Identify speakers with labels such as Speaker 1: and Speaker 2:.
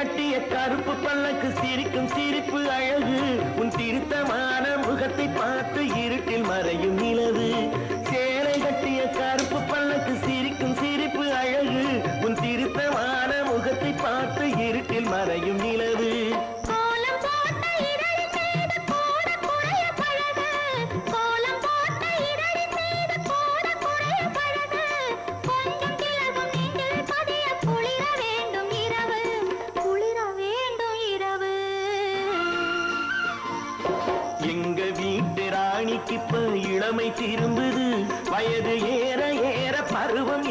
Speaker 1: கட்டிய கருப்பு பல்லக்கு சிரிக்கும் சிரிப்பு அழகு உன் திருத்தமான முகத்தை பார்த்து இருட்டில் மறையும் நிலவு சேலை கட்டிய கருப்பு பல்லக்கு சிரிக்கும் சிரிப்பு அழகு உன் திருத்தமான முகத்தை பார்த்து இருட்டில் மறையும் நிலவு எங்க வீட்டு ராணிக்கு இப்ப இளமை திரும்புது வயது ஏற ஏற பருவம்